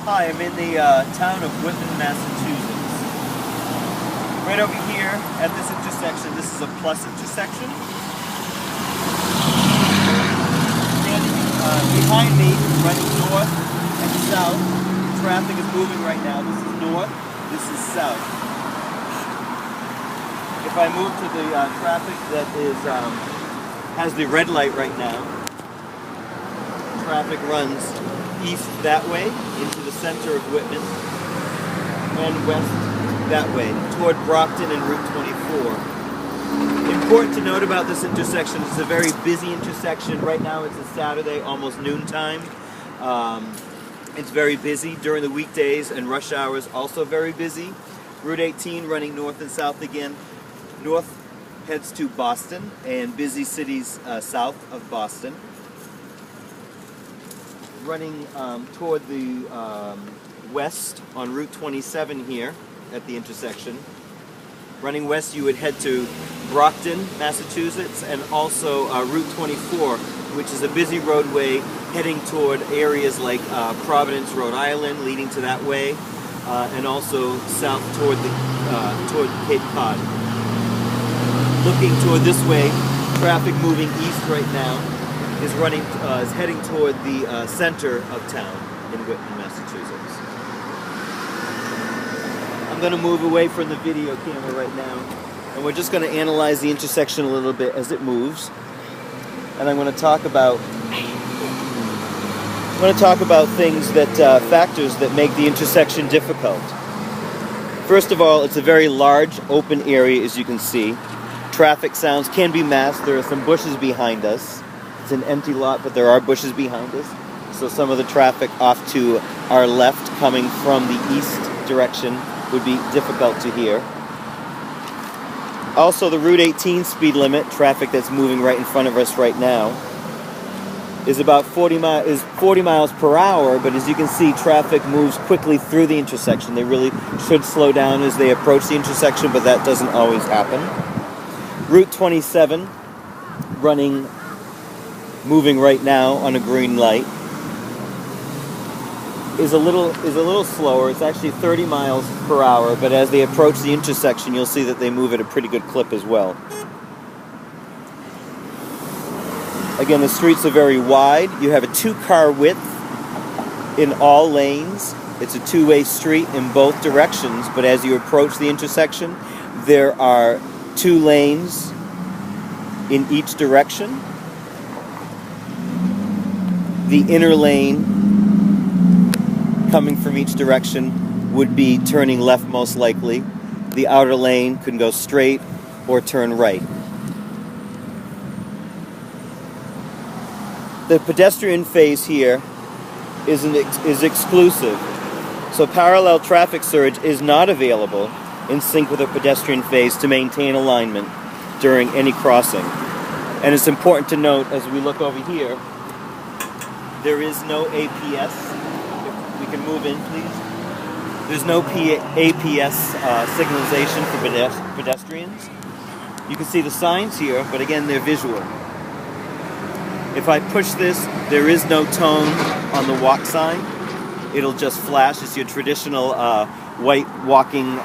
Hi, I'm in the town of Whitman, Massachusetts. Right over here at this intersection, this is a plus intersection. Standing behind me, running north and south, traffic is moving right now. This is north, this is south. If I move to the traffic that has the red light right now, traffic runs east that way into the center of Whitman and west that way toward Brockton and Route 24. Important to note about this intersection, it's a very busy intersection. Right now it's a Saturday, almost noontime. It's very busy during the weekdays, and rush hours also very busy. Route 18 running north and south again. North heads to Boston and busy cities south of Boston. Running toward the west on Route 27 here at the intersection. Running west, you would head to Brockton, Massachusetts, and also Route 24, which is a busy roadway heading toward areas like Providence, Rhode Island, leading to that way, and also south toward Cape Cod. Looking toward this way, traffic moving east right now is heading toward the center of town in Whitman, Massachusetts. I'm going to move away from the video camera right now, and we're just going to analyze the intersection a little bit as it moves. And I'm going to talk about things that factors that make the intersection difficult. First of all, it's a very large open area, as you can see. Traffic sounds can be masked. There are some bushes behind us. It's an empty lot, but there are bushes behind us. So some of the traffic off to our left coming from the east direction would be difficult to hear. Also, the Route 18 speed limit, traffic that's moving right in front of us right now, is about 40 miles per hour, but as you can see, traffic moves quickly through the intersection. They really should slow down as they approach the intersection, but that doesn't always happen. Route 27, moving right now on a green light, is a little slower. It's actually 30 miles per hour, but as they approach the intersection, you'll see that they move at a pretty good clip as well. Again, the streets are very wide. You have a 2-car width in all lanes. It's a two-way street in both directions, but as you approach the intersection, there are 2 lanes in each direction. The inner lane coming from each direction would be turning left most likely. The outer lane can go straight or turn right. The pedestrian phase here is exclusive, so parallel traffic surge is not available in sync with the pedestrian phase to maintain alignment during any crossing. And it's important to note, as we look over here, there is no APS. If we can move in, please. There's no APS signalization for pedestrians. You can see the signs here, but again, they're visual. If I push this, there is no tone on the walk sign. It'll just flash. It's your traditional white walking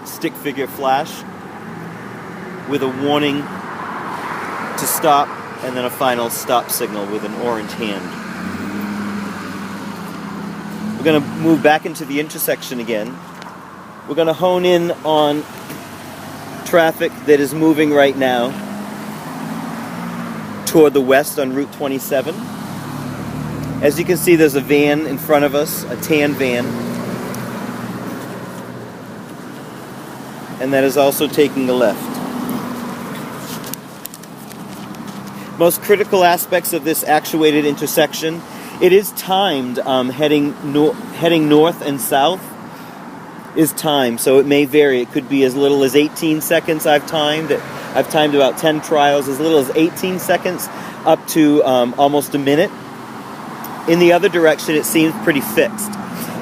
stick figure flash with a warning to stop and then a final stop signal with an orange hand. We're going to move back into the intersection again. We're going to hone in on traffic that is moving right now toward the west on Route 27. As you can see, there's a van in front of us, a tan van. And that is also taking a left. Most critical aspects of this actuated intersection, it is timed. Heading north and south is timed, so it may vary. It could be as little as 18 seconds I've timed about 10 trials, as little as 18 seconds up to almost a minute. In the other direction, it seems pretty fixed.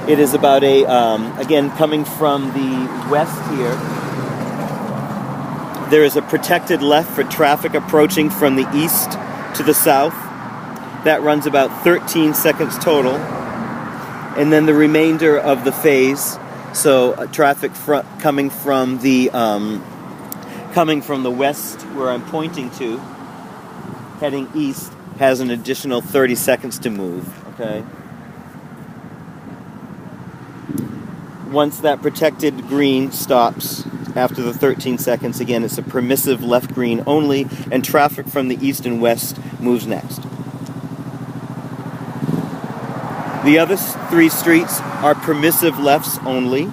It is about again, coming from the west here, there is a protected left for traffic approaching from the east to the south. That runs about 13 seconds total. and then the remainder of the phase, so traffic coming from the west where I'm pointing to, heading east, has an additional 30 seconds to move, okay? Once that protected green stops after the 13 seconds, again, it's a permissive left green only, and traffic from the east and west moves next. The other 3 streets are permissive lefts only.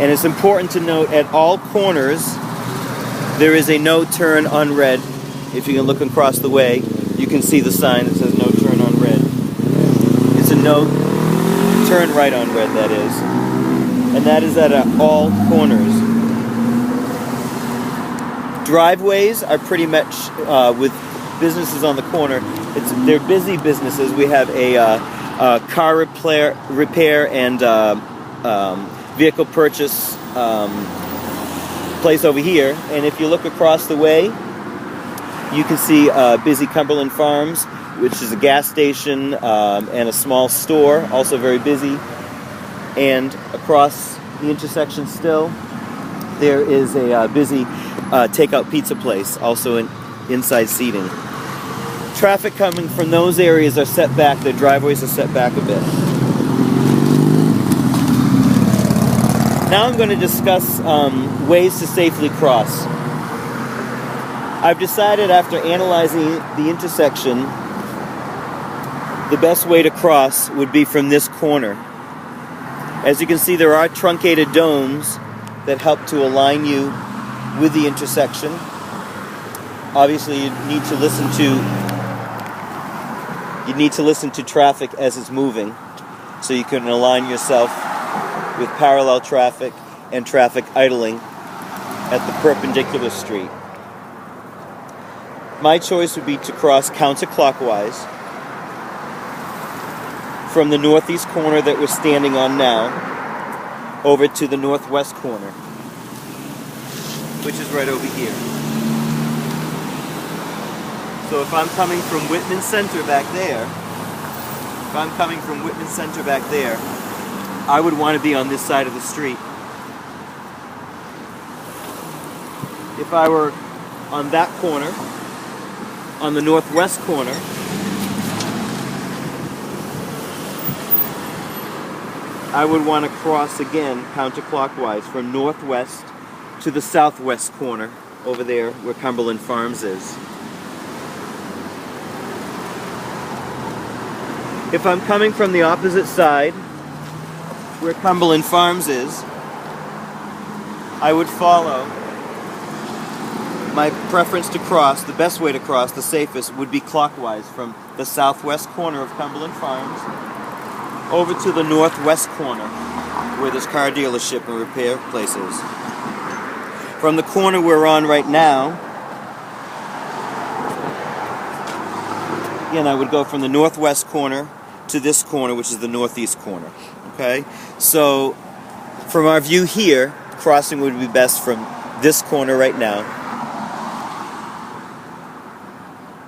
And it's important to note at all corners there is a no turn on red. If you can look across the way, you can see the sign that says no turn on red. It's a no turn right on red, that is. And that is at all corners. Driveways are pretty much with businesses on the corner. They're busy businesses. We have a car repair and vehicle purchase place over here, and if you look across the way, you can see busy Cumberland Farms, which is a gas station and a small store, also very busy. And across the intersection still, there is a busy takeout pizza place, also inside seating. Traffic coming from those areas are set back, their driveways are set back a bit. Now I'm going to discuss ways to safely cross. I've decided after analyzing the intersection, the best way to cross would be from this corner. As you can see, there are truncated domes that help to align you with the intersection. Obviously, you need to listen to traffic as it's moving, so you can align yourself with parallel traffic and traffic idling at the perpendicular street. My choice would be to cross counterclockwise from the northeast corner that we're standing on now over to the northwest corner, which is right over here. So if I'm coming from Whitman Center back there, I would want to be on this side of the street. If I were on that corner, on the northwest corner, I would want to cross again counterclockwise from northwest to the southwest corner over there where Cumberland Farms is. If I'm coming from the opposite side, where Cumberland Farms is, I would follow my preference to cross. The best way to cross, the safest, would be clockwise from the southwest corner of Cumberland Farms over to the northwest corner where this car dealership and repair place is. From the corner we're on right now, again, I would go from the northwest corner to this corner, which is the northeast corner. Okay, so from our view here, crossing would be best from this corner right now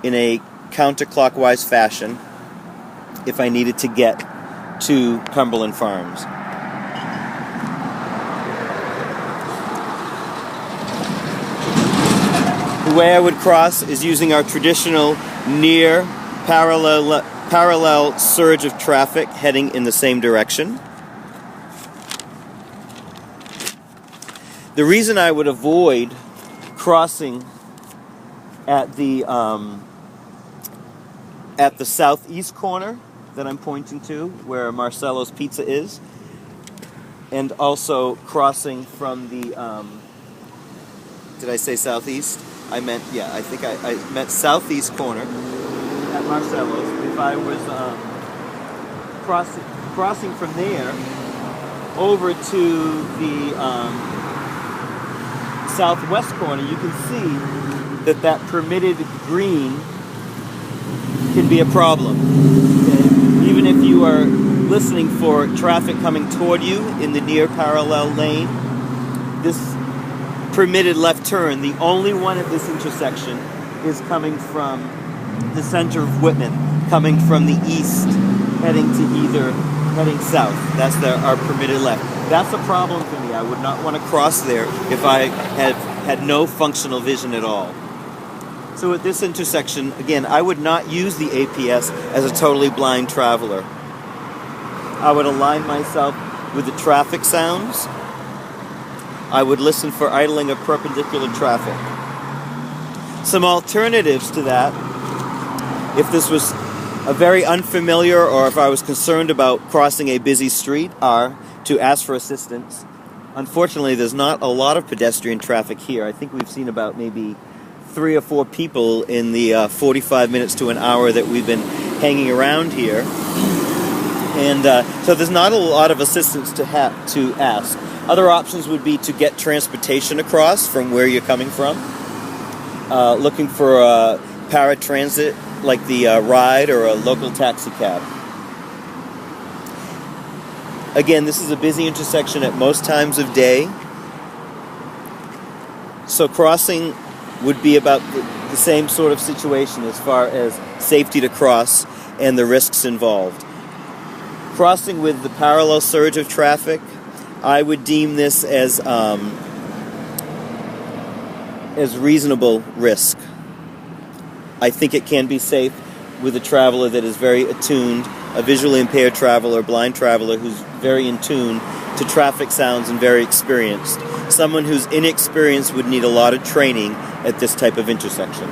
in a counterclockwise fashion if I needed to get to Cumberland Farms. The way I would cross is using our traditional near parallel surge of traffic heading in the same direction. The reason I would avoid crossing at the southeast corner that I'm pointing to, where Marcello's Pizza is, and also crossing from the, did I say southeast? I meant southeast corner at Marcello's. If I was crossing from there over to the southwest corner, you can see that permitted green can be a problem. Okay? Even if you are listening for traffic coming toward you in the near parallel lane, this permitted left turn, the only one at this intersection, is coming from the center of Whitman, coming from the east, heading south. That's our permitted left. That's a problem for me. I would not want to cross there if I had no functional vision at all. So at this intersection, again, I would not use the APS as a totally blind traveler. I would align myself with the traffic sounds. I would listen for idling of perpendicular traffic. Some alternatives to that, if this was a very unfamiliar or if I was concerned about crossing a busy street, are to ask for assistance. Unfortunately, there's not a lot of pedestrian traffic here. I think we've seen about maybe 3 or 4 people in the 45 minutes to an hour that we've been hanging around here. And so there's not a lot of assistance to ask. Other options would be to get transportation across from where you're coming from. Looking for a paratransit like the ride or a local taxi cab. Again, this is a busy intersection at most times of day. So crossing would be about the same sort of situation as far as safety to cross and the risks involved. Crossing with the parallel surge of traffic, I would deem this as reasonable risk. I think it can be safe with a traveler that is very attuned, a visually impaired traveler, blind traveler who's very in tune to traffic sounds and very experienced. Someone who's inexperienced would need a lot of training at this type of intersection.